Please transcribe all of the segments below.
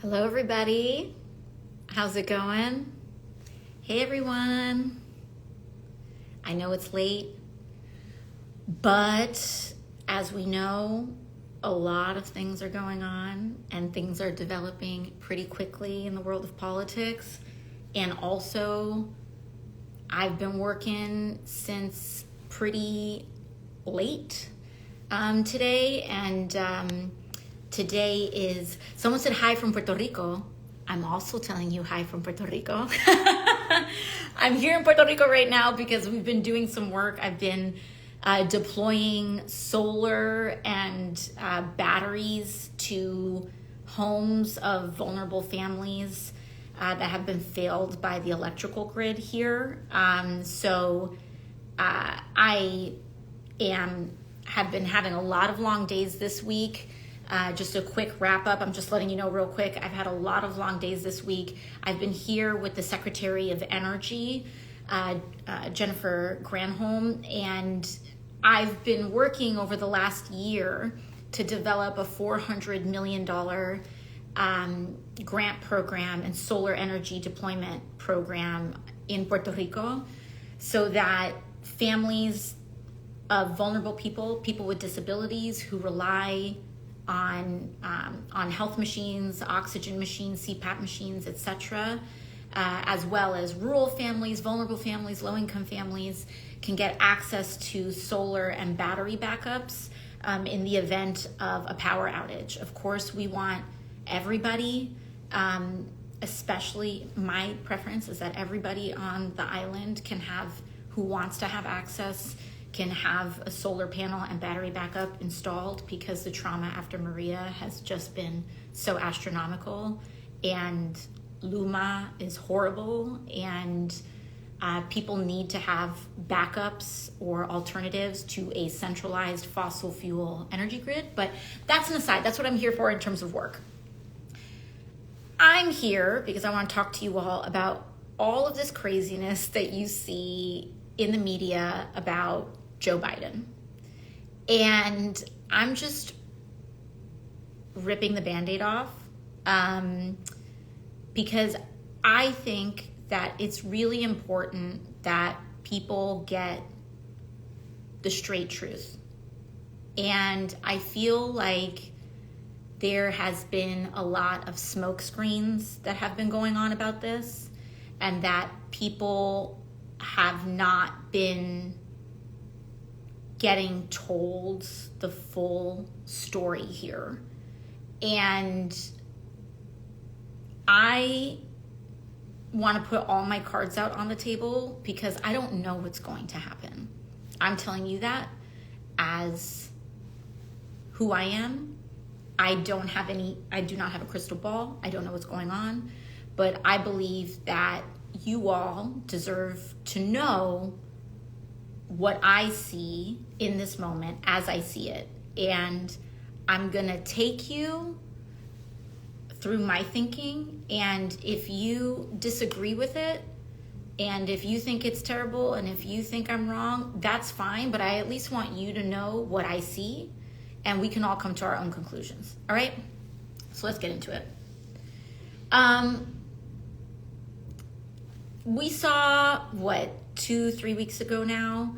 Hello, everybody. How's it going? Hey, everyone. I know it's late, but as we know, a lot of things are going on and things are developing pretty quickly in the world of politics. And also, I've been working since pretty late today, and today is, someone said hi from Puerto Rico. I'm also telling you hi from Puerto Rico. I'm here in Puerto Rico right now because we've been doing some work. I've been deploying solar and batteries to homes of vulnerable families that have been failed by the electrical grid here. I have been having a lot of long days this week. Just a quick wrap up. I'm just letting you know real quick. I've had a lot of long days this week. I've been here with the Secretary of Energy, Jennifer Granholm, and I've been working over the last year to develop a $400 million grant program and solar energy deployment program in Puerto Rico so that families of vulnerable people with disabilities who rely on health machines, oxygen machines, CPAP machines, etc., as well as rural families, vulnerable families, low-income families, can get access to solar and battery backups in the event of a power outage. Of course, we want everybody, especially my preference is that everybody on the island who wants to have access can have a solar panel and battery backup installed, because the trauma after Maria has just been so astronomical, and Luma is horrible, and people need to have backups or alternatives to a centralized fossil fuel energy grid. But that's an aside. That's what I'm here for in terms of work. I'm here because I want to talk to you all about all of this craziness that you see in the media about Joe Biden. And I'm just ripping the Band-Aid off because I think that it's really important that people get the straight truth. And I feel like there has been a lot of smoke screens that have been going on about this, and that people have not been getting told the full story here. And I want to put all my cards out on the table because I don't know what's going to happen. I'm telling you that as who I am. I do not have a crystal ball. I don't know what's going on, but I believe that you all deserve to know what I see in this moment as I see it. And I'm gonna take you through my thinking, and if you disagree with it, and if you think it's terrible, and if you think I'm wrong, that's fine, but I at least want you to know what I see, and we can all come to our own conclusions. All right, so let's get into it. We saw, 2-3 weeks ago now,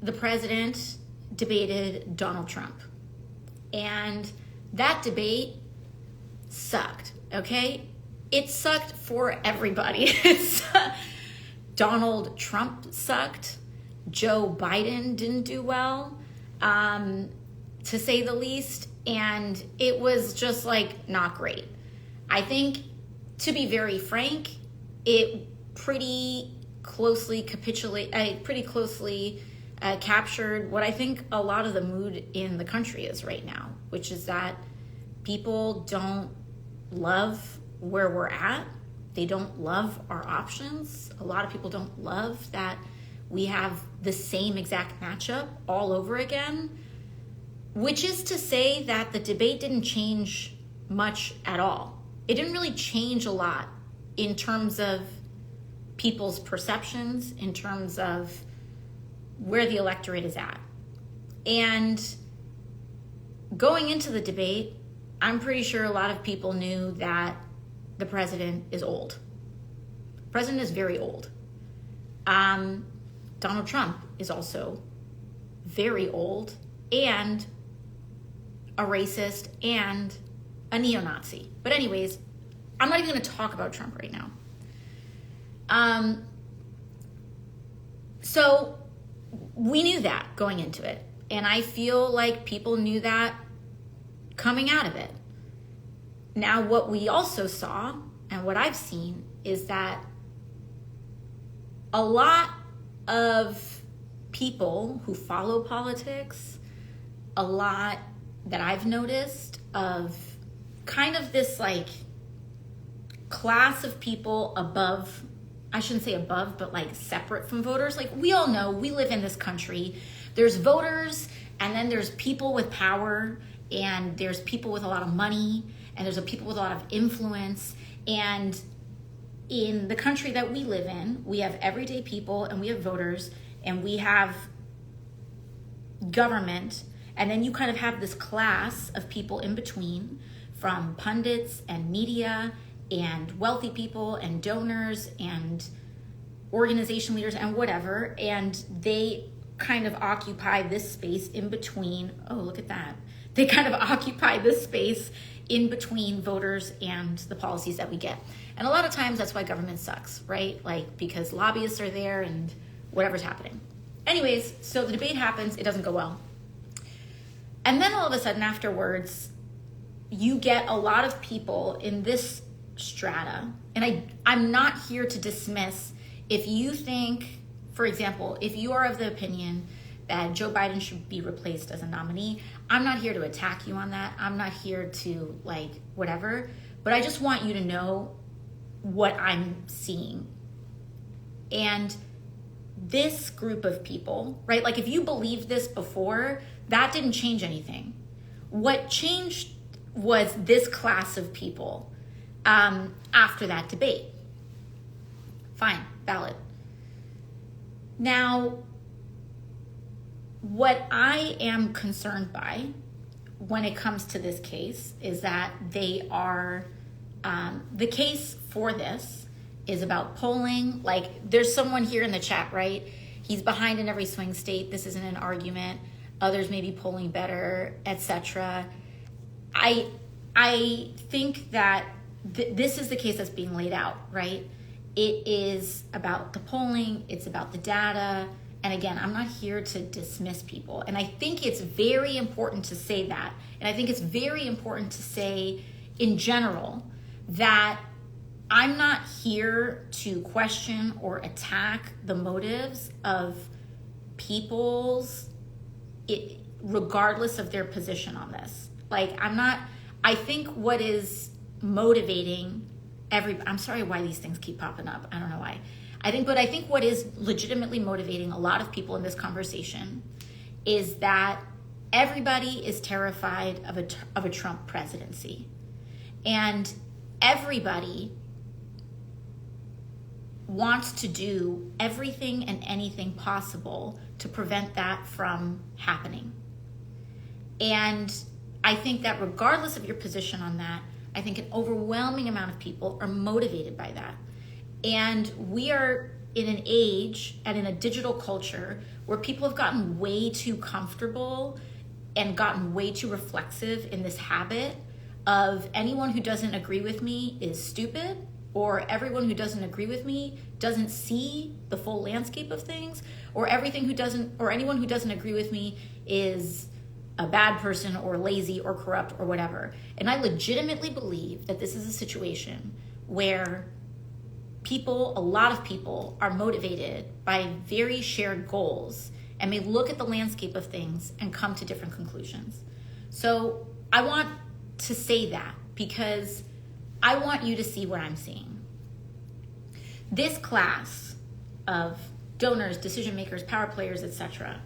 the president debated Donald Trump. And that debate sucked, okay? It sucked for everybody. Donald Trump sucked. Joe Biden didn't do well, to say the least. And it was just not great. I think, to be very frank, it pretty closely captured what I think a lot of the mood in the country is right now, which is that people don't love where we're at. They don't love our options. A lot of people don't love that we have the same exact matchup all over again, which is to say that the debate didn't change much at all. It didn't really change a lot in terms of people's perceptions, in terms of where the electorate is at. And going into the debate, I'm pretty sure a lot of people knew that the president is old. The president is very old. Donald Trump is also very old and a racist and a neo-Nazi. But anyways, I'm not even going to talk about Trump right now. So we knew that going into it. And I feel like people knew that coming out of it. Now, what we also saw and what I've seen is that a lot of people who follow politics, a lot that I've noticed of kind of this like class of people above, I shouldn't say above, but like separate from voters. Like we all know, we live in this country. There's voters, and then there's people with power, and there's people with a lot of money, and there's people with a lot of influence. And in the country that we live in, we have everyday people, and we have voters, and we have government, and then you kind of have this class of people in between, from pundits and media and wealthy people and donors and organization leaders and whatever, and they kind of occupy this space in between. Oh, look at that. They kind of occupy this space in between voters and the policies that we get. And a lot of times that's why government sucks, right? Like because lobbyists are there and whatever's happening. Anyways, so the debate happens, it doesn't go well. And then all of a sudden afterwards, you get a lot of people in this strata. And I'm not here to dismiss if you think, for example, if you are of the opinion that Joe Biden should be replaced as a nominee, I'm not here to attack you on that. I'm not here to like whatever, but I just want you to know what I'm seeing. And this group of people, right? Like if you believed this before, that didn't change anything. What changed was this class of people after that debate. Fine, valid. Now, what I am concerned by when it comes to this case is that they are, the case for this is about polling. Like there's someone here in the chat, right? He's behind in every swing state. This isn't an argument. Others may be polling better, etc. I think that this is the case that's being laid out, right? It is about the polling. It's about the data. And again, I'm not here to dismiss people. And I think it's very important to say that. And I think it's very important to say in general that I'm not here to question or attack the motives of people's, regardless of their position on this. Like I think what is motivating I'm sorry why these things keep popping up. I don't know why. I think what is legitimately motivating a lot of people in this conversation is that everybody is terrified of a Trump presidency. And everybody wants to do everything and anything possible to prevent that from happening. And I think that regardless of your position on that, I think an overwhelming amount of people are motivated by that. And we are in an age and in a digital culture where people have gotten way too comfortable and gotten way too reflexive in this habit of anyone who doesn't agree with me is stupid, or everyone who doesn't agree with me doesn't see the full landscape of things, or anyone who doesn't agree with me is a bad person or lazy or corrupt or whatever. And I legitimately believe that this is a situation where a lot of people are motivated by very shared goals and may look at the landscape of things and come to different conclusions. So I want to say that because I want you to see what I'm seeing. This class of donors, decision makers, power players, etc.,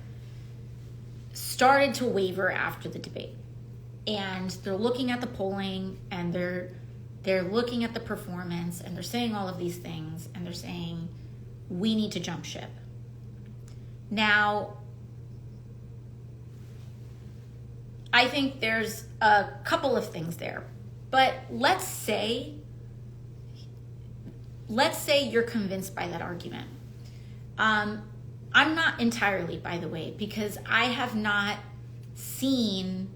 started to waver after the debate. And they're looking at the polling and they're looking at the performance and they're saying all of these things and they're saying, we need to jump ship. Now, I think there's a couple of things there. But let's say you're convinced by that argument. I'm not entirely, by the way, because I have not seen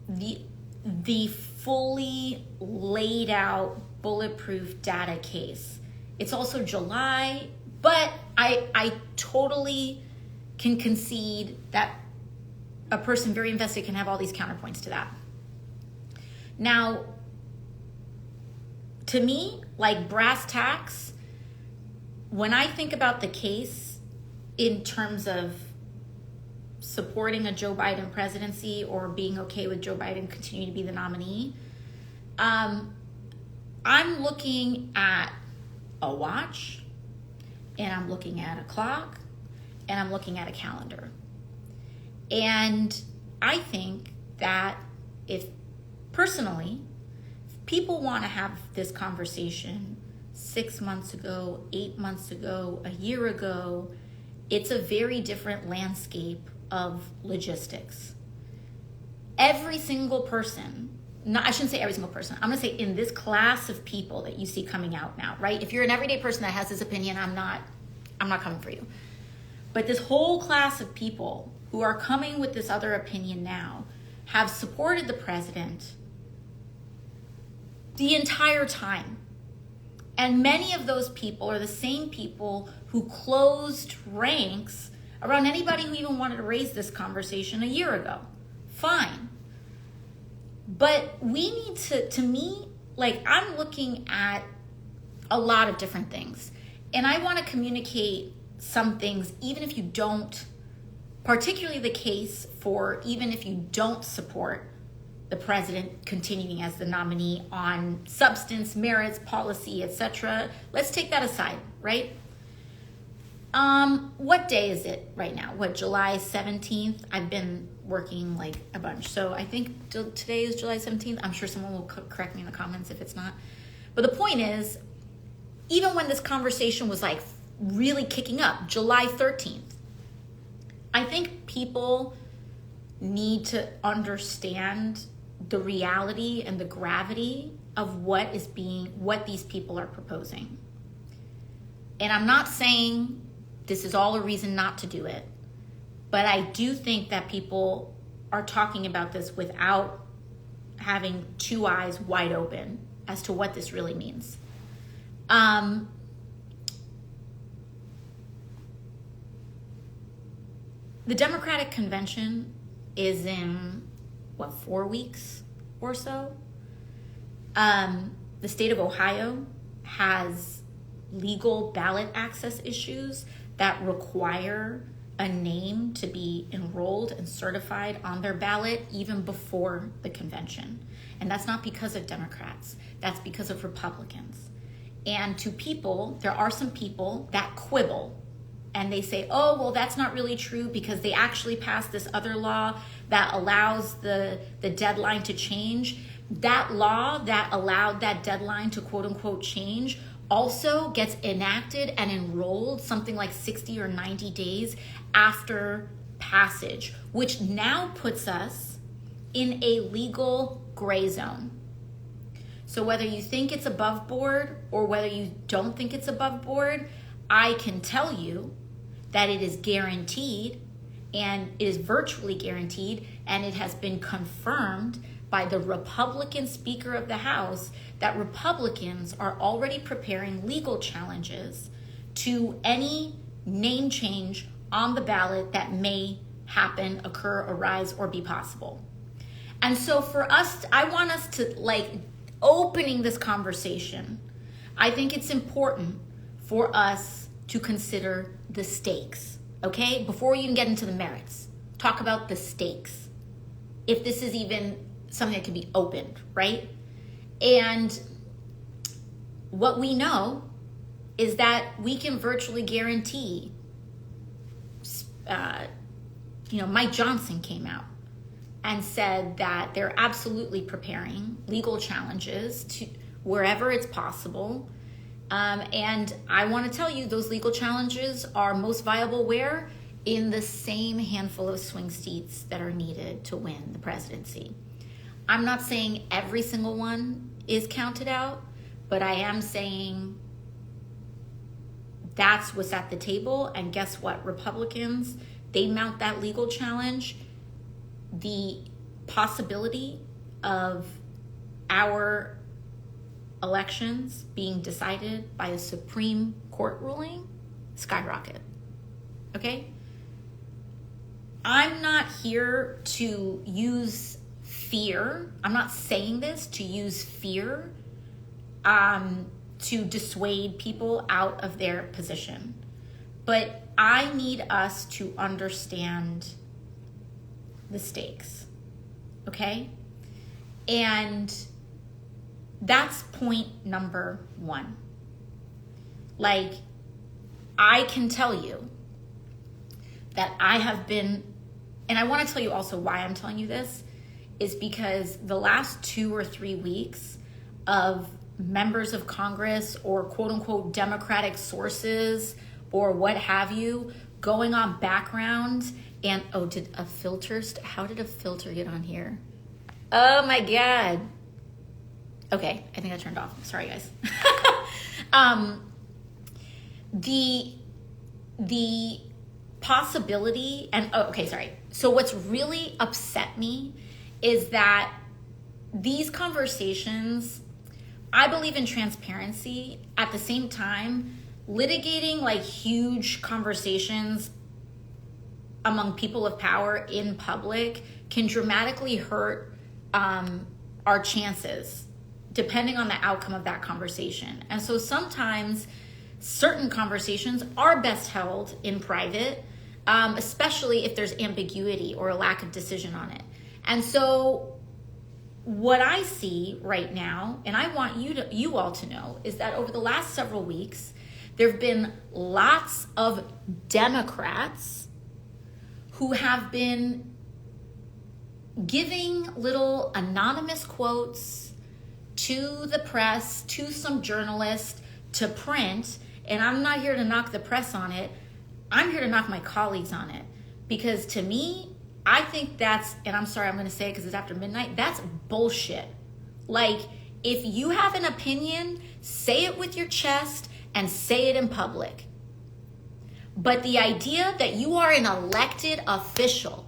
the fully laid out bulletproof data case. It's also July, but I totally can concede that a person very invested can have all these counterpoints to that. Now, to me, like brass tacks, when I think about the case in terms of supporting a Joe Biden presidency or being okay with Joe Biden continuing to be the nominee, I'm looking at a watch, and I'm looking at a clock, and I'm looking at a calendar. And I think that if people want to have this conversation 6 months ago, 8 months ago, a year ago, it's a very different landscape of logistics. Every single person, I shouldn't say every single person, I'm going to say in this class of people that you see coming out now, right? If you're an everyday person that has this opinion, I'm not coming for you. But this whole class of people who are coming with this other opinion now have supported the president the entire time. And many of those people are the same people who closed ranks around anybody who even wanted to raise this conversation a year ago. Fine. But we need to me, like, I'm looking at a lot of different things. And I want to communicate some things, even if you don't, particularly the case for even if you don't support the president continuing as the nominee on substance, merits, policy, etc. Let's take that aside, right? What day is it right now? July 17th? I've been working like a bunch. So I think today is July 17th. I'm sure someone will correct me in the comments if it's not. But the point is, even when this conversation was like really kicking up, July 13th, I think people need to understand the reality and the gravity of what these people are proposing. And I'm not saying this is all a reason not to do it, but I do think that people are talking about this without having two eyes wide open as to what this really means. The Democratic Convention is in, 4 weeks or so? The state of Ohio has legal ballot access issues that require a name to be enrolled and certified on their ballot even before the convention. And that's not because of Democrats. That's because of Republicans. And to people, there are some people that quibble and they say, oh, well, that's not really true because they actually passed this other law that allows the deadline to change. That law that allowed that deadline to quote unquote change also gets enacted and enrolled something like 60 or 90 days after passage, which now puts us in a legal gray zone. So whether you think it's above board or whether you don't think it's above board, I can tell you that it is guaranteed, and it is virtually guaranteed, and it has been confirmed by the Republican Speaker of the House that Republicans are already preparing legal challenges to any name change on the ballot that may happen, occur, arise, or be possible. And so for us, I want us to, opening this conversation, I think it's important for us to consider the stakes, okay? Before you even get into the merits, talk about the stakes. If this is even something that can be opened, right? And what we know is that we can virtually guarantee, Mike Johnson came out and said that they're absolutely preparing legal challenges to wherever it's possible. And I want to tell you, those legal challenges are most viable where? in the same handful of swing seats that are needed to win the presidency. I'm not saying every single one is counted out, but I am saying that's what's at the table. And guess what? Republicans, they mount that legal challenge. The possibility of our elections being decided by a Supreme Court ruling skyrocket. Okay? I'm not here to use fear. I'm not saying this to use fear to dissuade people out of their position. But I need us to understand the stakes. Okay? And that's point number one. Like, I can tell you that I have been, and I want to tell you also why I'm telling you this, is because the last 2 or 3 weeks of members of Congress or quote unquote Democratic sources or what have you going on background and, how did a filter get on here? Oh my God. Okay, I think I turned off. Sorry, guys. The possibility, and sorry. So what's really upset me is that these conversations, I believe in transparency. At the same time, litigating like huge conversations among people of power in public can dramatically hurt our chances depending on the outcome of that conversation. And so sometimes certain conversations are best held in private, especially if there's ambiguity or a lack of decision on it. And so what I see right now, and I want you all to know, is that over the last several weeks, there have been lots of Democrats who have been giving little anonymous quotes to the press, to some journalists, to print. And I'm not here to knock the press on it. I'm here to knock my colleagues on it. Because to me, I think that's, and I'm sorry, I'm going to say it because it's after midnight, that's bullshit. Like, if you have an opinion, say it with your chest and say it in public. But the idea that you are an elected official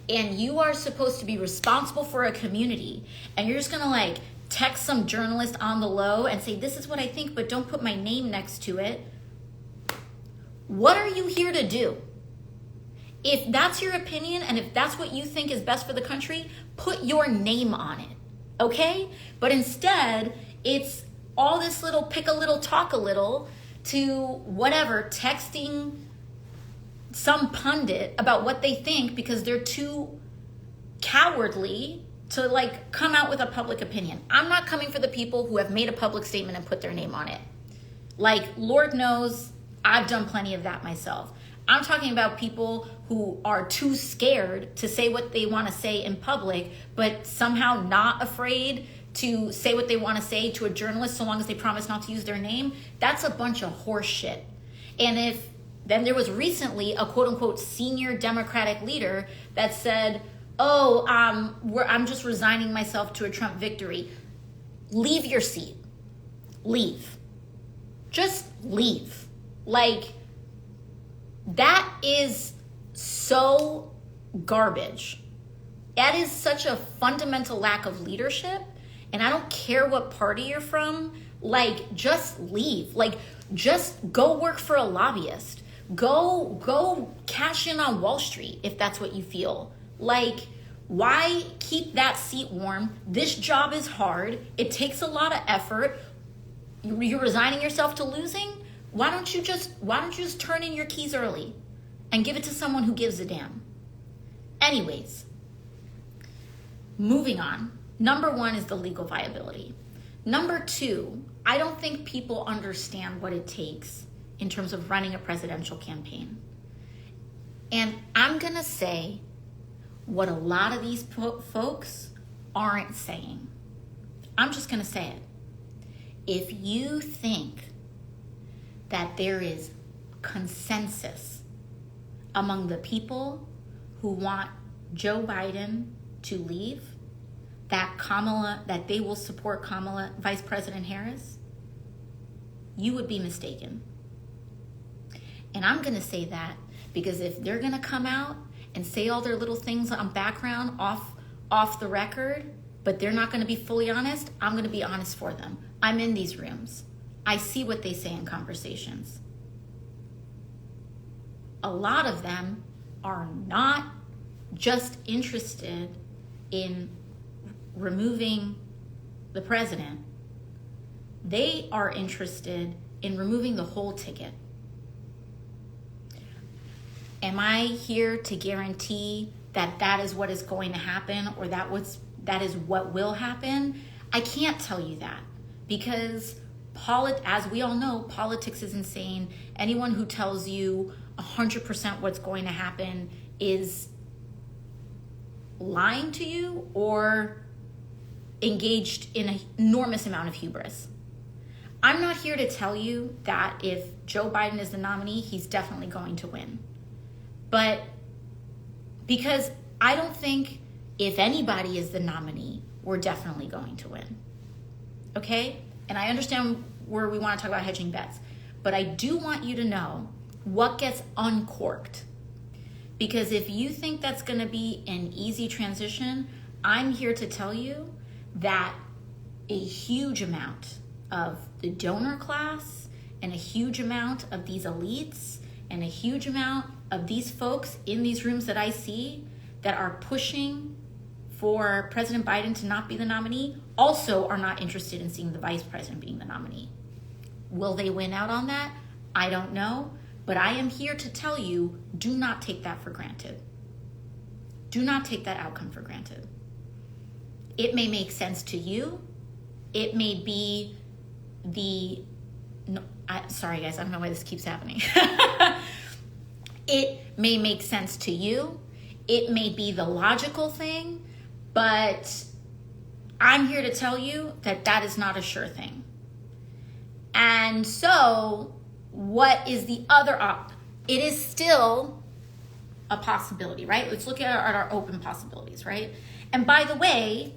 and you are supposed to be responsible for a community and you're just going to like text some journalist on the low and say, this is what I think, but don't put my name next to it. What are you here to do? If that's your opinion and if that's what you think is best for the country, put your name on it, okay? But instead, it's all this little pick a little, talk a little to whatever, texting some pundit about what they think because they're too cowardly to like come out with a public opinion. I'm not coming for the people who have made a public statement and put their name on it. Like, Lord knows I've done plenty of that myself. I'm talking about people who are too scared to say what they want to say in public, but somehow not afraid to say what they want to say to a journalist so long as they promise not to use their name. That's a bunch of horse shit. And then there was recently a quote unquote senior Democratic leader that said, I'm just resigning myself to a Trump victory. Leave your seat. Leave. Just leave. Like, that is so garbage. That is such a fundamental lack of leadership. And I don't care what party you're from. Like, just leave. Like, just go work for a lobbyist. Go cash in on Wall Street if that's what you feel. Like, why keep that seat warm? This job is hard. It takes a lot of effort. You're resigning yourself to losing? Why don't you just turn in your keys early and give it to someone who gives a damn? Anyways, moving on. Number one is the legal viability. Number two, I don't think people understand what it takes in terms of running a presidential campaign. And I'm going to say what a lot of these folks aren't saying. I'm just going to say it. If you think that there is consensus among the people who want Joe Biden to leave, that they will support Vice President Harris, you would be mistaken. And I'm going to say that because if they're going to come out and say all their little things on background off the record, but they're not going to be fully honest, I'm going to be honest for them. I'm in these rooms. I see what they say in conversations. A lot of them are not just interested in removing the president. They are interested in removing the whole ticket. Am I here to guarantee that that is what is going to happen or that is what will happen? I can't tell you that because as we all know, politics is insane. Anyone who tells you 100% what's going to happen is lying to you or engaged in an enormous amount of hubris. I'm not here to tell you that if Joe Biden is the nominee, he's definitely going to win. But because I don't think if anybody is the nominee, we're definitely going to win. Okay? And I understand where we want to talk about hedging bets. But I do want you to know what gets uncorked. Because if you think that's going to be an easy transition, I'm here to tell you that a huge amount of the donor class and a huge amount of these elites and a huge amount of these folks in these rooms that I see that are pushing for President Biden to not be the nominee also are not interested in seeing the vice president being the nominee. Will they win out on that? I don't know. But I am here to tell you, do not take that for granted. Do not take that outcome for granted. It may make sense to you. It may be sorry guys, I don't know why this keeps happening. It may make sense to you. It may be the logical thing, but I'm here to tell you that that is not a sure thing. And so what is the other it is still a possibility, right? Let's look at our open possibilities, right? And by the way,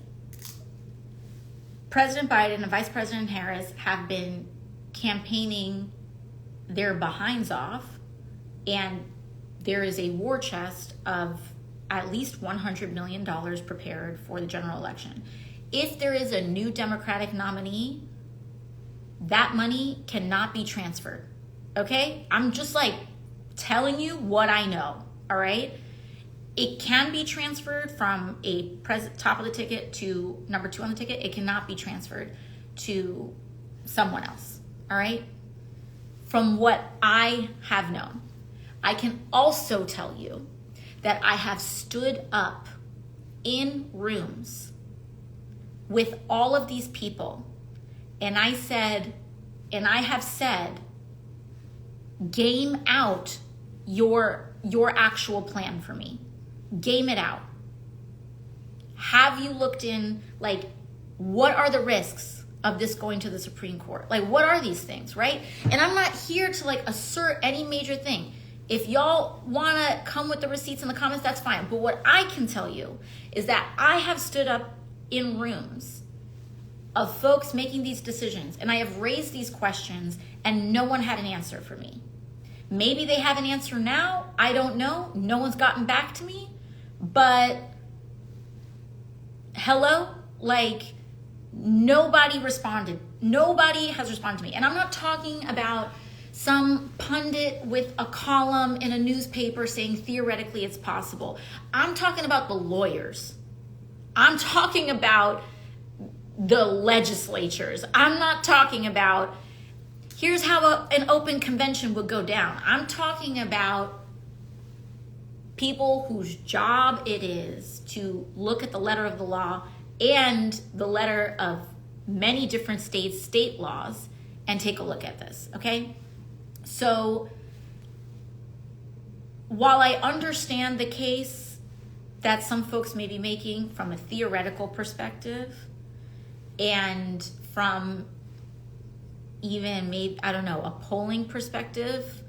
President Biden and Vice President Harris have been campaigning their behinds off, and there is a war chest of at least $100 million prepared for the general election. If there is a new Democratic nominee, that money cannot be transferred. Okay? I'm just telling you what I know. All right? It can be transferred from a top of the ticket to number 2 on the ticket. It cannot be transferred to someone else. All right? From what I have known. I can also tell you that I have stood up in rooms with all of these people, and I have said, game out your actual plan for me. Game it out. Have you looked in, what are the risks of this going to the Supreme Court? What are these things, right? And I'm not here to assert any major thing. If y'all want to come with the receipts in the comments, that's fine. But what I can tell you is that I have stood up in rooms of folks making these decisions, and I have raised these questions, and no one had an answer for me. Maybe they have an answer now. I don't know. No one's gotten back to me. But hello? Nobody responded. Nobody has responded to me. And I'm not talking about some pundit with a column in a newspaper saying theoretically it's possible. I'm talking about the lawyers. I'm talking about the legislatures. I'm not talking about here's how an open convention would go down. I'm talking about people whose job it is to look at the letter of the law and the letter of many different states' state laws and take a look at this, okay? So while I understand the case that some folks may be making from a theoretical perspective and from even maybe, a polling perspective,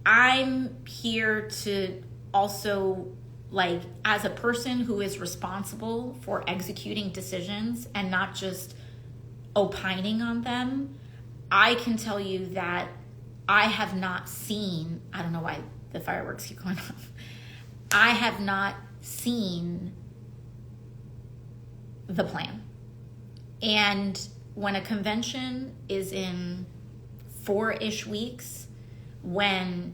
I'm here to also, like, as a person who is responsible for executing decisions and not just opining on them, I can tell you that I have not seen, I don't know why the fireworks keep going off. I have not seen the plan. And when a convention is in 4-ish weeks, when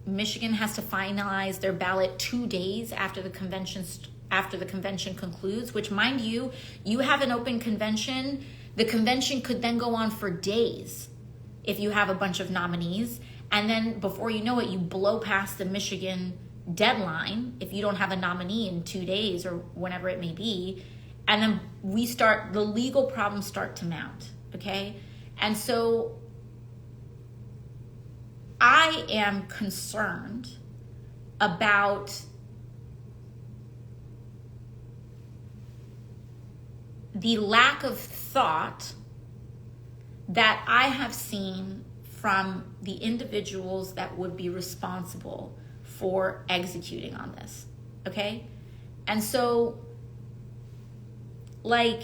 Michigan has to finalize their ballot 2 days after the convention concludes, which, mind you, you have an open convention. The convention could then go on for days if you have a bunch of nominees. And then before you know it, you blow past the Michigan deadline if you don't have a nominee in 2 days or whenever it may be. And then the legal problems start to mount, okay? And so I am concerned about the lack of thought that I have seen from the individuals that would be responsible for executing on this, okay? And so, like,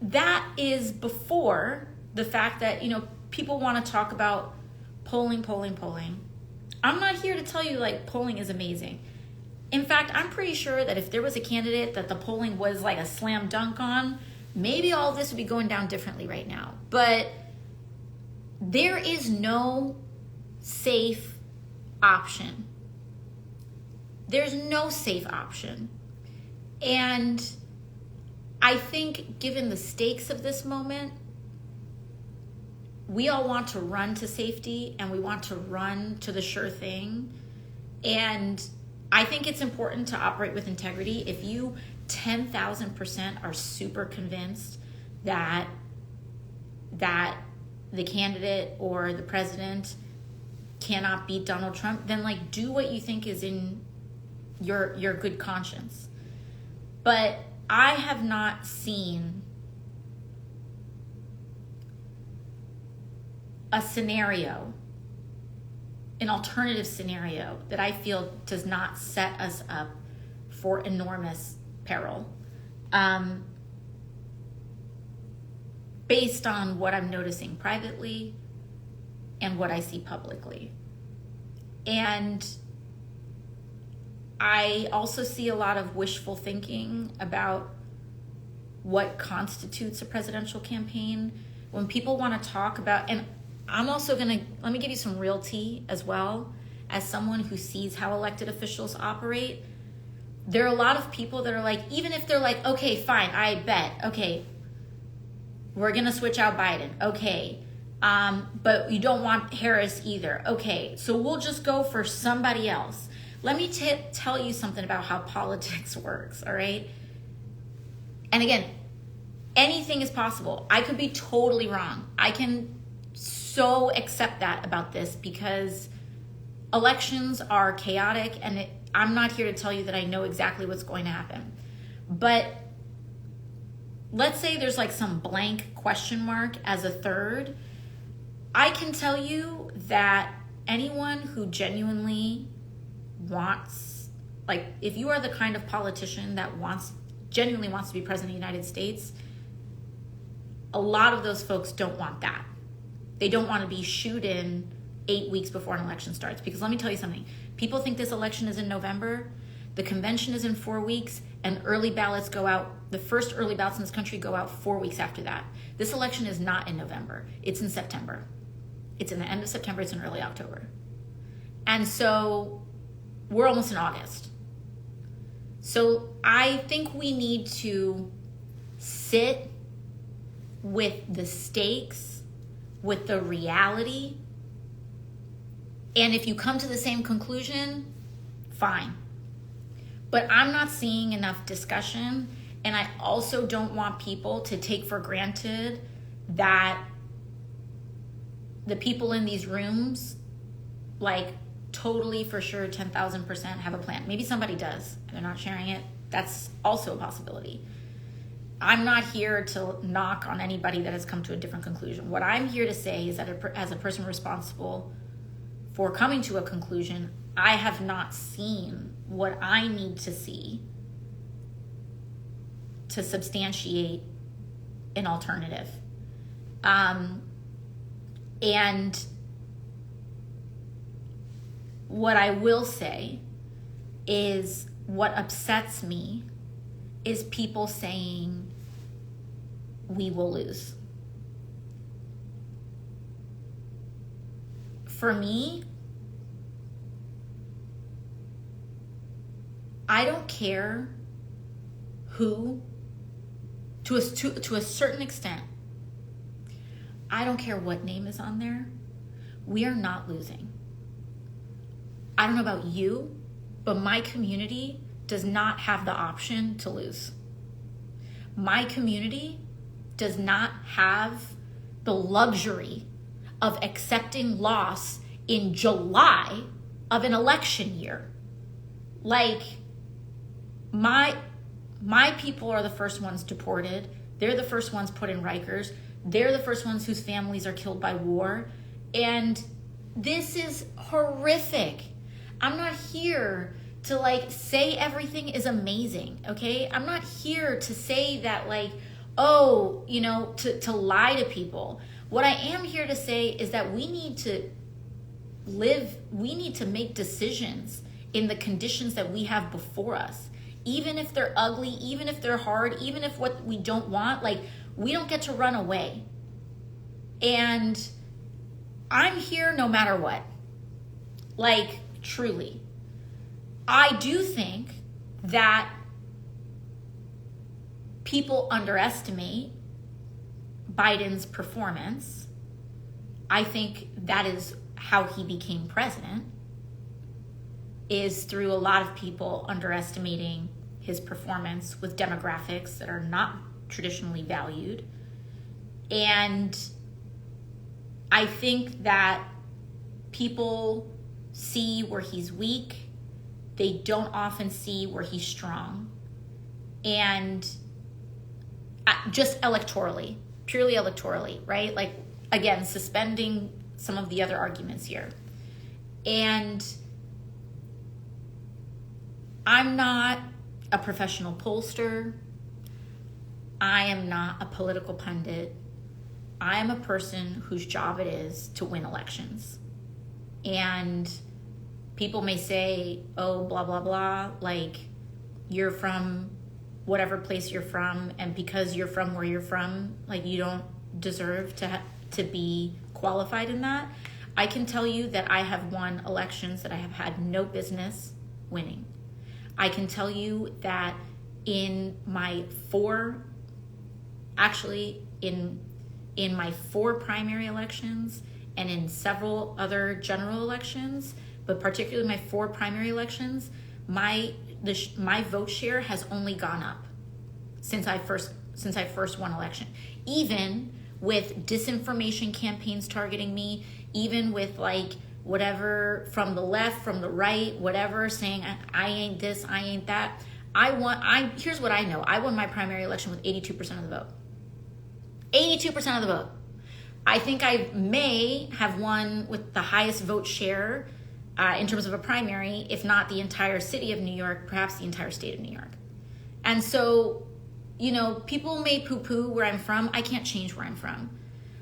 that is before the fact that, people want to talk about polling. I'm not here to tell you, like, polling is amazing. In fact, I'm pretty sure that if there was a candidate that the polling was like a slam dunk on, maybe all this would be going down differently right now. But there is no safe option. There's no safe option. And I think given the stakes of this moment, we all want to run to safety and we want to run to the sure thing. And I think it's important to operate with integrity. If you 10,000% are super convinced that the candidate or the president cannot beat Donald Trump, then, like, do what you think is in your good conscience. But I have not seen a scenario, an alternative scenario that I feel does not set us up for enormous peril, based on what I'm noticing privately and what I see publicly. And I also see a lot of wishful thinking about what constitutes a presidential campaign. When people want to talk about, and I'm also let me give you some real tea as well, as someone who sees how elected officials operate. There are a lot of people that are like, even if they're like, okay, fine, I bet, okay, we're going to switch out Biden. Okay. But you don't want Harris either. Okay. So we'll just go for somebody else. Let me tell you something about how politics works. All right. And again, anything is possible. I could be totally wrong. I can so accept that about this because elections are chaotic, and I'm not here to tell you that I know exactly what's going to happen. But let's say there's like some blank question mark as a third. I can tell you that anyone who genuinely wants, like, if you are the kind of politician that genuinely wants to be president of the United States, a lot of those folks don't want that. They don't want to be shooed in 8 weeks before an election starts. Because let me tell you something. People think this election is in November. The convention is in 4 weeks, and early ballots go out. The first early ballots in this country go out 4 weeks after that. This election is not in November. It's in September. It's in the end of September. It's in early October. And so we're almost in August. So I think we need to sit with the stakes, with the reality. And if you come to the same conclusion, fine. But I'm not seeing enough discussion. And I also don't want people to take for granted that the people in these rooms, like, totally for sure 10,000% have a plan. Maybe somebody does and they're not sharing it. That's also a possibility. I'm not here to knock on anybody that has come to a different conclusion. What I'm here to say is that as a person responsible for coming to a conclusion, I have not seen what I need to see to substantiate an alternative. And what I will say is what upsets me is people saying we will lose. For me, I don't care who, to a certain extent, I don't care what name is on there. We are not losing. I don't know about you, but my community does not have the option to lose. My community does not have the luxury of accepting loss in July of an election year. Like, my people are the first ones deported. They're the first ones put in Rikers. They're the first ones whose families are killed by war. And this is horrific. I'm not here to like say everything is amazing, okay? I'm not here to say that like, oh, you know, to lie to people. What I am here to say is that we need to make decisions in the conditions that we have before us. Even if they're ugly, even if they're hard, even if what we don't want, like, we don't get to run away. And I'm here no matter what. Like, truly. I do think that people underestimate Biden's performance. I think that is how he became president, is through a lot of people underestimating his performance with demographics that are not traditionally valued. And I think that people see where he's weak. They don't often see where he's strong. And just electorally, purely electorally, right? Like, again, suspending some of the other arguments here. And I'm not a professional pollster. I am not a political pundit. I am a person whose job it is to win elections. And people may say, oh, blah, blah, blah, like, you're from whatever place you're from, and because you're from where you're from, like, you don't deserve to be qualified in that. I can tell you that I have won elections that I have had no business winning. I can tell you that in my four primary elections and in several other general elections, but particularly my 4 primary elections, my vote share has only gone up since I first won election. Even with disinformation campaigns targeting me, even with like whatever from the left, from the right, whatever, saying I ain't this, I ain't that. Here's what I know. I won my primary election with 82% of the vote. 82% of the vote. I think I may have won with the highest vote share in terms of a primary, if not the entire city of New York, perhaps the entire state of New York. And so, you know, people may poo-poo where I'm from. I can't change where I'm from.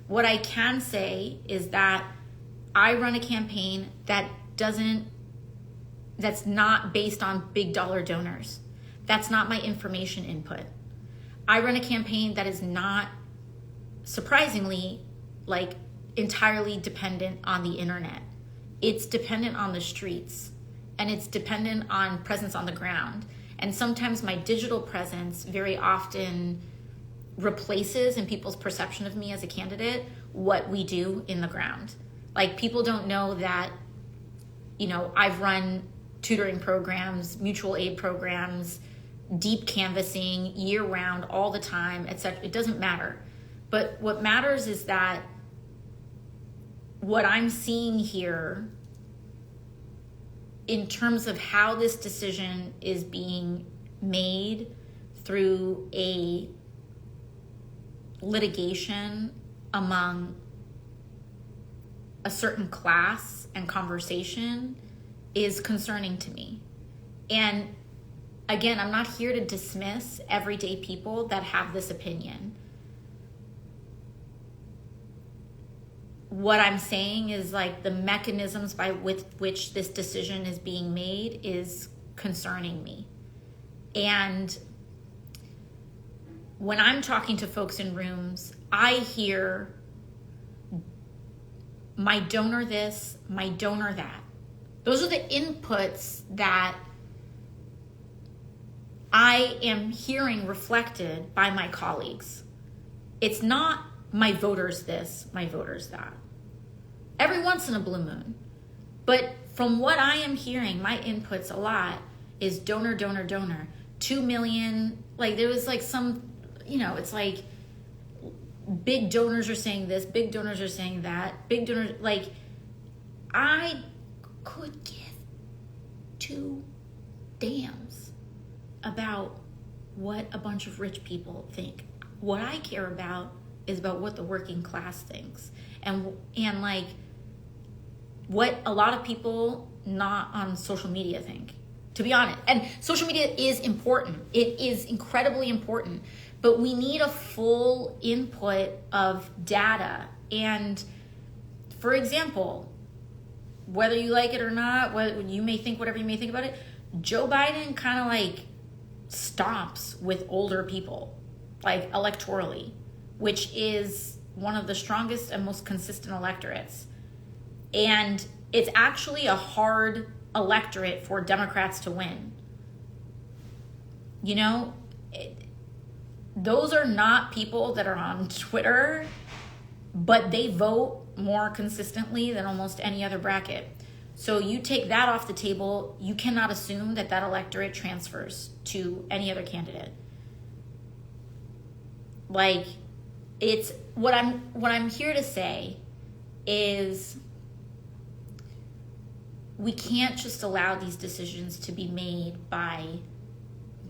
What I can say is that I run a campaign that's not based on big dollar donors. That's not my information input. I run a campaign that is not, surprisingly, like, entirely dependent on the internet. It's dependent on the streets, and it's dependent on presence on the ground. And sometimes my digital presence very often replaces in people's perception of me as a candidate what we do in the ground. Like, people don't know that, you know, I've run tutoring programs, mutual aid programs, deep canvassing, year round, all the time, etc. It doesn't matter. But what matters is that what I'm seeing here in terms of how this decision is being made through a litigation among a certain class and conversation is concerning to me. And again, I'm not here to dismiss everyday people that have this opinion. What I'm saying is like the mechanisms by which this decision is being made is concerning me. And when I'm talking to folks in rooms, I hear my donor this, my donor that. Those are the inputs that I am hearing reflected by my colleagues. It's not my voters this, my voters that. Every once in a blue moon. But from what I am hearing, my inputs a lot is donor, donor, donor. 2 million, like there was like some, it's like big donors are saying this, big donors are saying that, big donors, like I could give 2 dams about what a bunch of rich people think. What I care about is about what the working class thinks and like what a lot of people not on social media think, to be honest. And social media is important. It is incredibly important, but we need a full input of data. And for example, whether you like it or not, whether you may think whatever you may think about it, Joe Biden kind of like stomps with older people, like electorally, which is one of the strongest and most consistent electorates. And it's actually a hard electorate for Democrats to win. Those are not people that are on Twitter, but they vote more consistently than almost any other bracket. So you take that off the table, you cannot assume that electorate transfers to any other candidate. Like, it's what I'm here to say is we can't just allow these decisions to be made by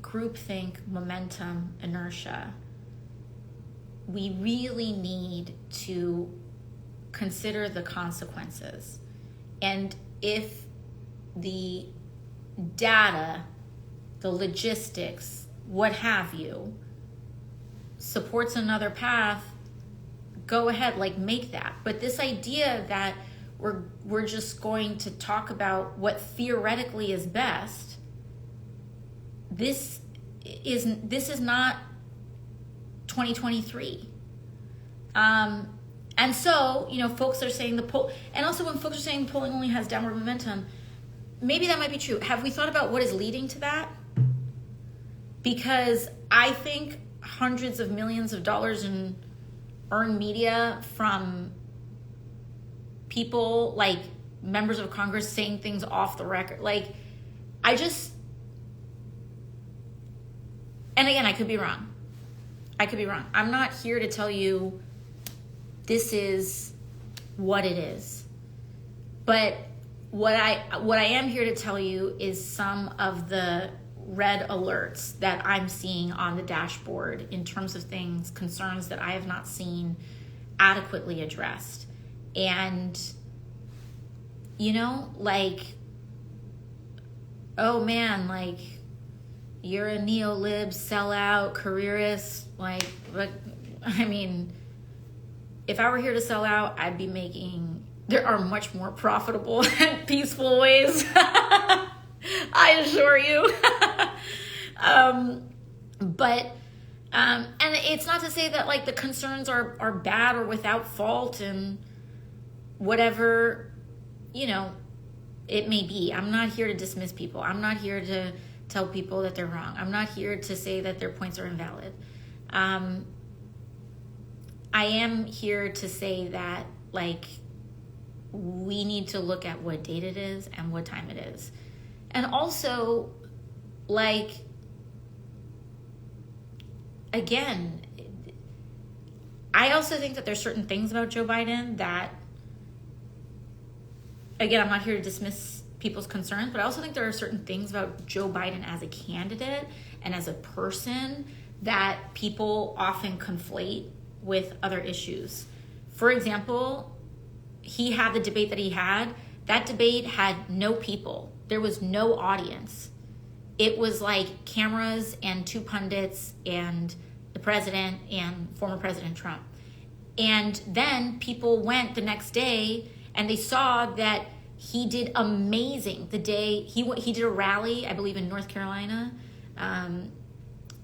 groupthink, momentum, inertia. We really need to consider the consequences. And if the data, the logistics, what have you, supports another path, go ahead, like make that. But this idea that we're just going to talk about what theoretically is best, this is not 2023. And so, folks are saying the poll, and also when folks are saying polling only has downward momentum, maybe that might be true. Have we thought about what is leading to that? Because I think hundreds of millions of dollars in earned media from people like members of Congress saying things off the record. Like, and again, I could be wrong. I'm not here to tell you this is what it is. But what I am here to tell you is some of the red alerts that I'm seeing on the dashboard in terms of things, concerns that I have not seen adequately addressed. And, like, oh man, like, you're a neo-lib, sellout, careerist, like, but, I mean, if I were here to sell out, I'd be there are much more profitable and peaceful ways. I assure you. And it's not to say that like the concerns are bad or without fault and whatever, it may be. I'm not here to dismiss people. I'm not here to tell people that they're wrong. I'm not here to say that their points are invalid. I am here to say that like we need to look at what date it is and what time it is. And also, like, again, I also think that there's certain things about Joe Biden that, again, I'm not here to dismiss people's concerns, but I also think there are certain things about Joe Biden as a candidate and as a person that people often conflate with other issues. For example, he had the debate that he had. That debate had no people. There was no audience. It was like cameras and two pundits and the president and former President Trump. And then people went the next day and they saw that he did amazing the day he did a rally, I believe in North Carolina,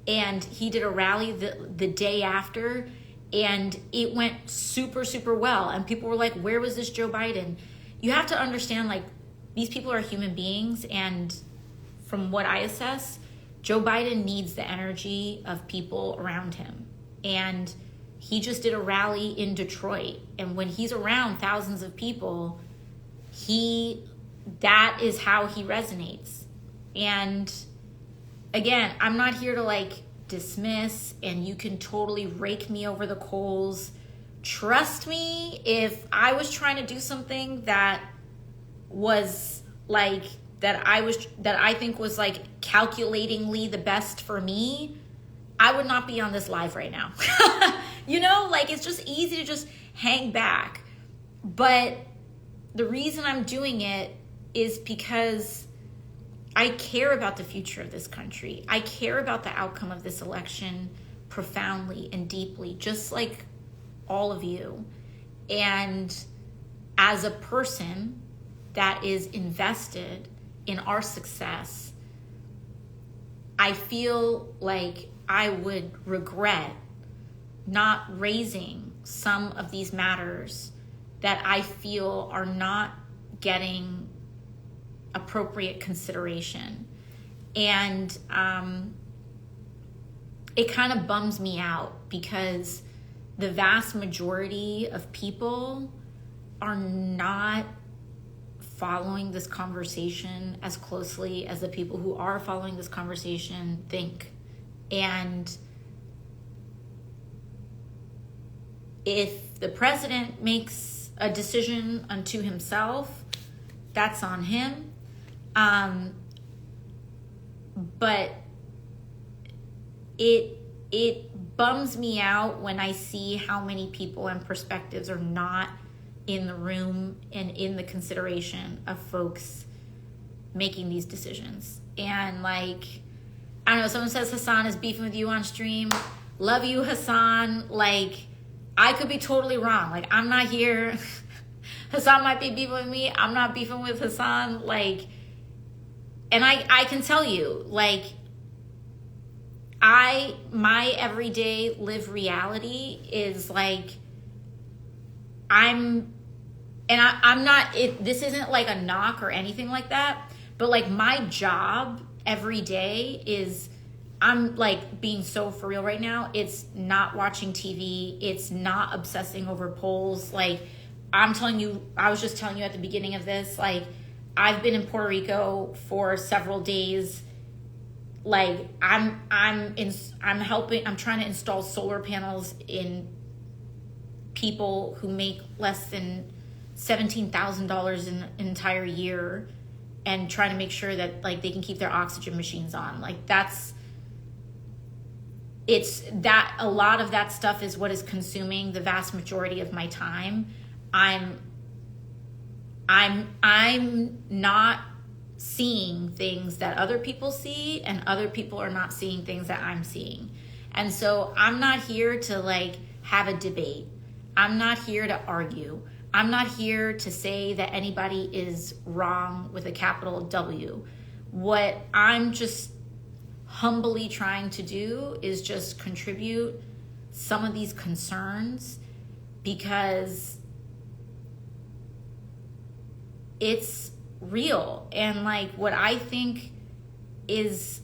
and he did a rally the day after, and it went super, super well. And people were like, where was this Joe Biden? You have to understand, like, these people are human beings, and from what I assess, Joe Biden needs the energy of people around him. And he just did a rally in Detroit, and when he's around thousands of people, that is how he resonates. And again, I'm not here to like dismiss, and you can totally rake me over the coals. Trust me, if I was trying to do something that was like, that I think was like calculatingly the best for me, I would not be on this live right now. You know, like, it's just easy to just hang back. But the reason I'm doing it is because I care about the future of this country. I care about the outcome of this election profoundly and deeply, just like all of you. And as a person that is invested in our success, I feel like I would regret not raising some of these matters that I feel are not getting appropriate consideration. And it kind of bums me out because the vast majority of people are not following this conversation as closely as the people who are following this conversation think. And if the president makes a decision unto himself, that's on him. But it bums me out when I see how many people and perspectives are not in the room and in the consideration of folks making these decisions. And like, I don't know, someone says Hassan is beefing with you on stream. Love you, Hassan. Like, I could be totally wrong. Like, I'm not here. Hassan might be beefing with me. I'm not beefing with Hassan. Like, and I can tell you, like, my everyday live reality is like, I'm not, this isn't like a knock or anything like that, but like my job every day is, I'm like being so for real right now. It's not watching TV. It's not obsessing over polls. Like, I'm telling you, I was just telling you at the beginning of this, like, I've been in Puerto Rico for several days. Like, I'm trying to install solar panels in people who make less than $17,000 in an entire year, and trying to make sure that like they can keep their oxygen machines on. Like, a lot of that stuff is what is consuming the vast majority of my time. I'm not seeing things that other people see, and other people are not seeing things that I'm seeing. And so I'm not here to like have a debate. I'm not here to argue. I'm not here to say that anybody is wrong with a capital W. What I'm just humbly trying to do is just contribute some of these concerns, because it's real. And like, what I think is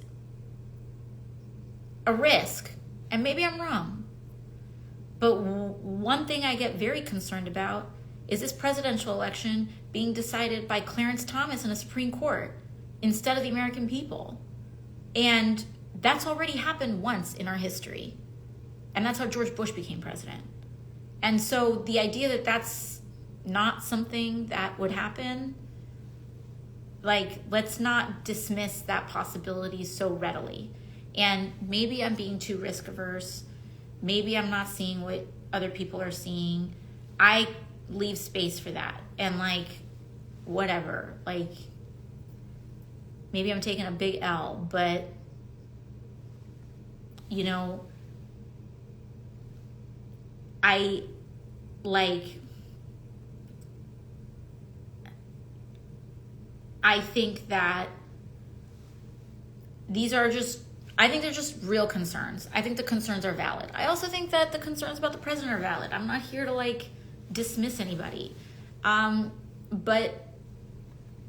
a risk, and maybe I'm wrong, but one thing I get very concerned about is this presidential election being decided by Clarence Thomas in a Supreme Court instead of the American people. And that's already happened once in our history. And that's how George Bush became president. And so the idea that that's not something that would happen, like, let's not dismiss that possibility so readily. And maybe I'm being too risk averse. Maybe I'm not seeing what other people are seeing, I leave space for that. And like, whatever, like, maybe I'm taking a big L, but you know, I think that I think they're just real concerns. I think the concerns are valid. I also think that the concerns about the president are valid. I'm not here to like dismiss anybody. But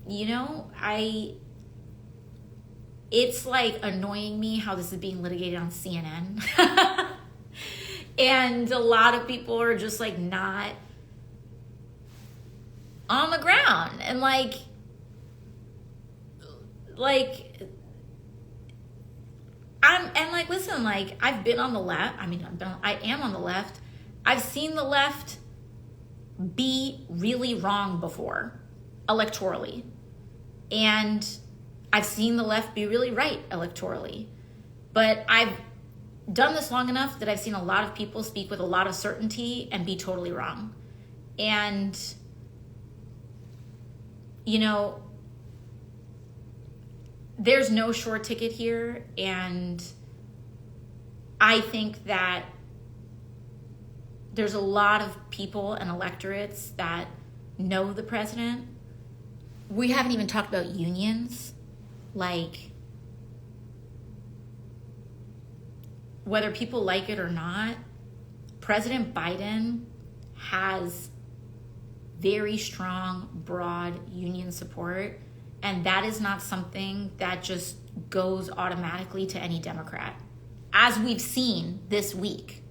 you know, it's like annoying me how this is being litigated on CNN. And a lot of people are just like not on the ground. And like listen, like I've been on the left. I am on the left. I've seen the left be really wrong before electorally. And I've seen the left be really right electorally. But I've done this long enough that I've seen a lot of people speak with a lot of certainty and be totally wrong. And, you know, there's no short ticket here. And I think that there's a lot of people and electorates that know the president. We haven't even talked about unions. Like, whether people like it or not, President Biden has very strong, broad union support. And that is not something that just goes automatically to any Democrat, as we've seen this week.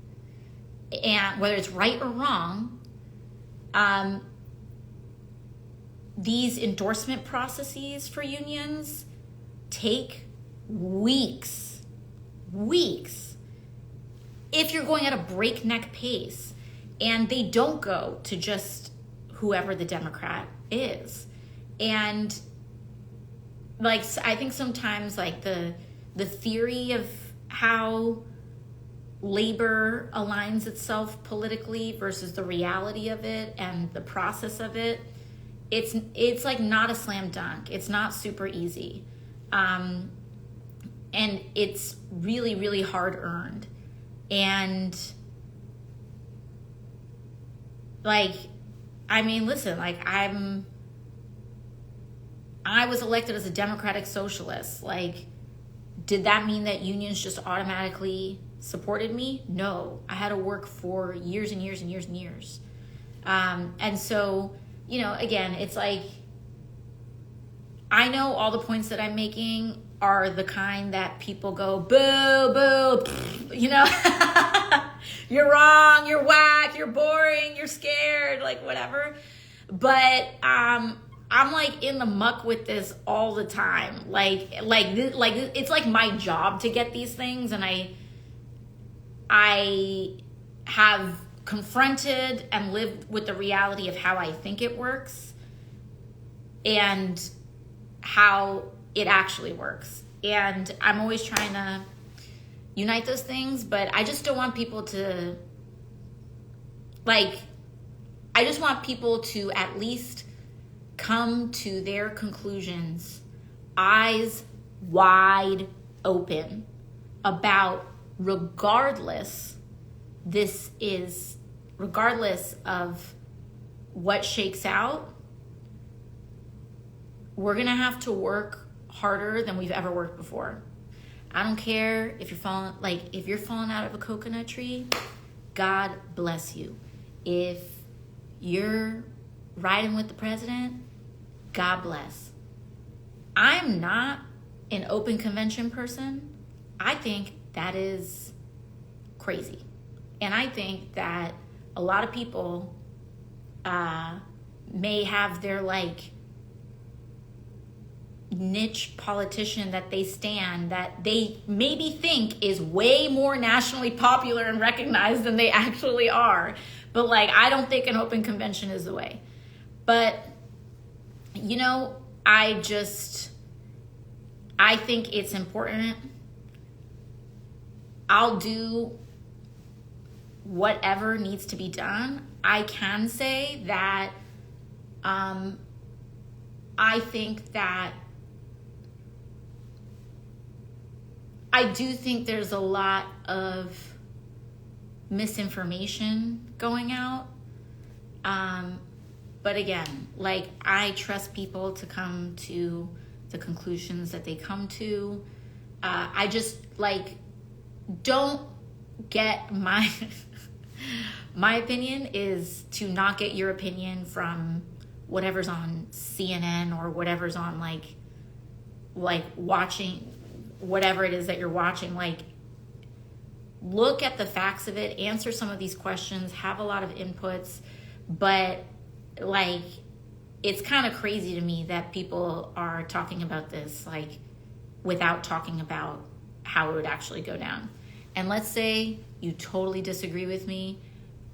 And whether it's right or wrong, these endorsement processes for unions take weeks if you're going at a breakneck pace, and they don't go to just whoever the Democrat is. And like, I think sometimes like the theory of how labor aligns itself politically versus the reality of it and the process of it, it's like not a slam dunk. It's not super easy. And it's really, really hard earned. And like, I mean, listen, like I was elected as a democratic socialist. Like, did that mean that unions just automatically supported me? No, I had to work for years and years and years and years. And so, you know, again, it's like, I know all the points that I'm making are the kind that people go, boo, boo, you know, you're wrong, you're whack, you're boring, you're scared, like whatever. But I'm like in the muck with this all the time. Like it's like my job to get these things, and I have confronted and lived with the reality of how I think it works and how it actually works. And I'm always trying to unite those things, but I just don't want people to, like, I just want people to at least come to their conclusions eyes wide open about, regardless of what shakes out, we're gonna have to work harder than we've ever worked before. I don't care if you're falling out of a coconut tree, God bless you. If you're riding with the president, God bless. I'm not an open convention person. I think that is crazy. And I think that a lot of people may have their like niche politician that they stand, that they maybe think is way more nationally popular and recognized than they actually are. But like, I don't think an open convention is the way. But, you know, I think it's important. I'll do whatever needs to be done. I can say that I think that I do think there's a lot of misinformation going out. But again, like, I trust people to come to the conclusions that they come to. I just, like, don't get my my opinion is to not get your opinion from whatever's on CNN or whatever's on like watching whatever it is that you're watching. Like, look at the facts of it, answer some of these questions, have a lot of inputs. But like, it's kind of crazy to me that people are talking about this like without talking about how it would actually go down. And let's say you totally disagree with me.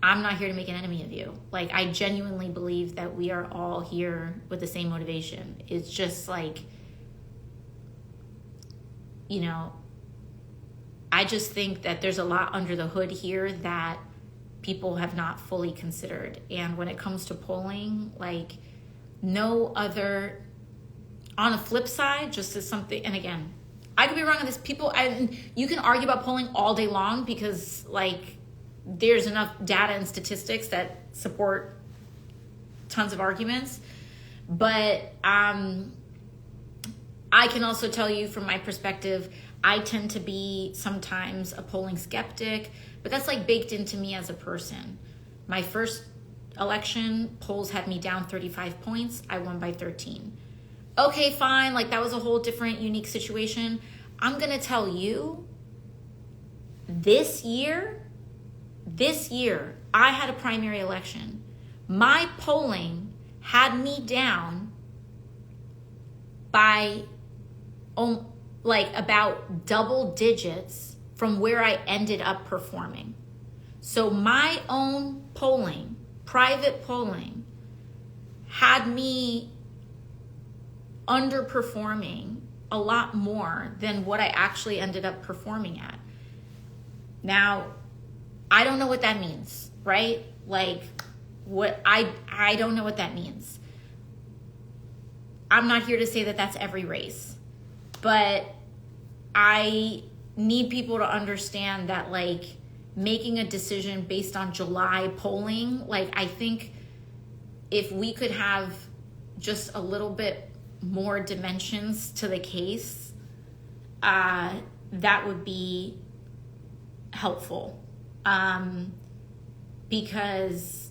I'm not here to make an enemy of you. Like, I genuinely believe that we are all here with the same motivation. It's just like, you know, I just think that there's a lot under the hood here that people have not fully considered. And when it comes to polling, like, no other, on a flip side, just as something, and again, I could be wrong on this. You can argue about polling all day long because, like, there's enough data and statistics that support tons of arguments. But I can also tell you from my perspective, I tend to be sometimes a polling skeptic, but that's like baked into me as a person. My first election, polls had me down 35 points. I won by 13. Okay, fine. Like, that was a whole different, unique situation. I'm going to tell you, this year, I had a primary election. My polling had me down by like about double digits from where I ended up performing. So my own polling, private polling, had me underperforming a lot more than what I actually ended up performing at. Now, I don't know what that means, right? Like, what I don't know what that means. I'm not here to say that that's every race, but I need people to understand that, like, making a decision based on July polling, like, I think if we could have just a little bit more dimensions to the case, that would be helpful. Because,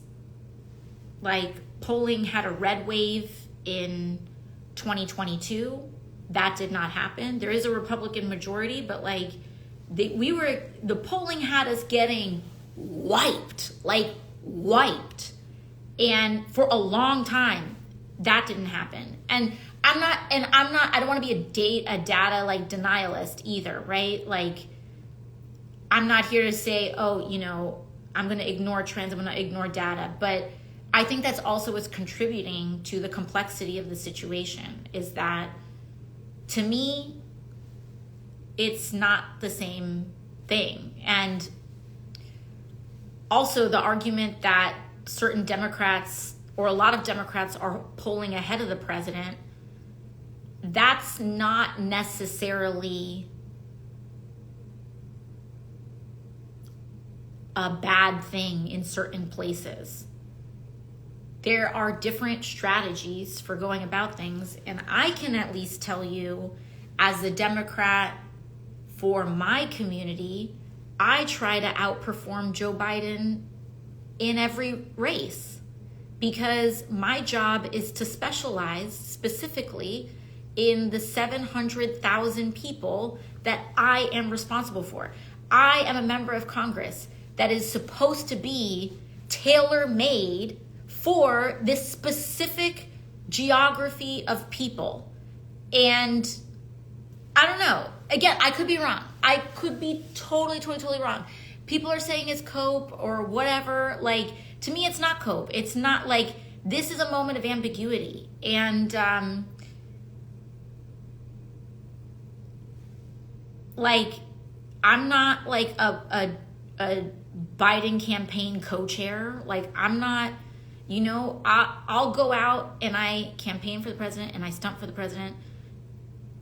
like, polling had a red wave in 2022. That did not happen. There is a Republican majority, but like, the polling had us getting wiped. And for a long time, that didn't happen. And I don't want to be a data like denialist either, right? Like, I'm not here to say, oh, you know, I'm going to ignore trends, I'm going to ignore data. But I think that's also what's contributing to the complexity of the situation, is that, to me, it's not the same thing. And also the argument that certain Democrats, or a lot of Democrats, are polling ahead of the president, that's not necessarily a bad thing in certain places. There are different strategies for going about things, and I can at least tell you, as a Democrat for my community, I try to outperform Joe Biden in every race, because my job is to specialize specifically in the 700,000 people that I am responsible for. I am a member of Congress that is supposed to be tailor-made for this specific geography of people. And I don't know. Again, I could be wrong. I could be totally wrong. People are saying it's cope or whatever. Like, to me, it's not cope. It's not, like, this is a moment of ambiguity. And, like, I'm not like a Biden campaign co-chair. Like, I'm not, I'll go out and I campaign for the president and I stunt for the president.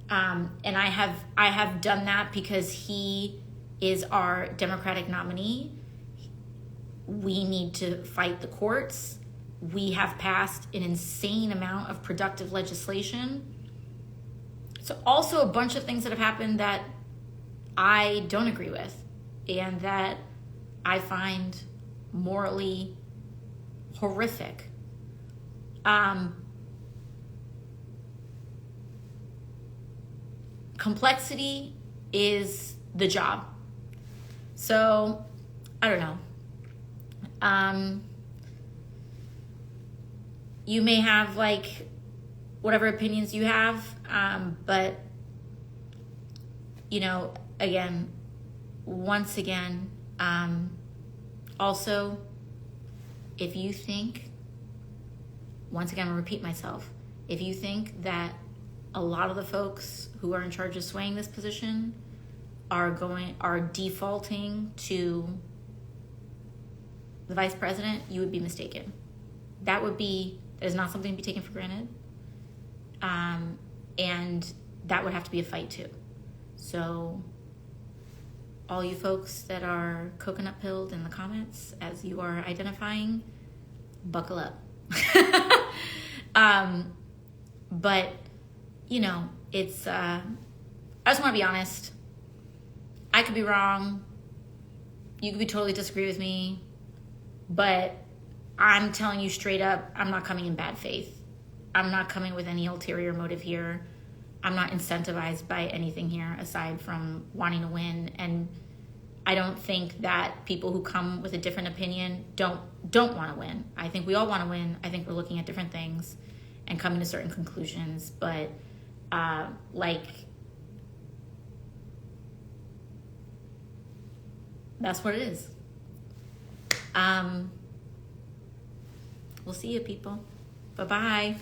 And I have done that because he is our Democratic nominee. We need to fight the courts. We have passed an insane amount of productive legislation. So also a bunch of things that have happened that I don't agree with and that I find morally horrific. Complexity is the job. So, I don't know. You may have like whatever opinions you have, but again, once again, also, if you think, once again, I'll repeat myself, if you think that a lot of the folks who are in charge of swaying this position are defaulting to the vice president, you would be mistaken. That is not something to be taken for granted. And that would have to be a fight too. So all you folks that are coconut pilled in the comments as you are identifying, buckle up. But it's, I just want to be honest. I could be wrong. You could be totally disagree with me, but I'm telling you straight up, I'm not coming in bad faith. I'm not coming with any ulterior motive here. I'm not incentivized by anything here aside from wanting to win. And I don't think that people who come with a different opinion don't want to win. I think we all want to win. I think we're looking at different things and coming to certain conclusions. But that's what it is. We'll see you, people. Bye-bye.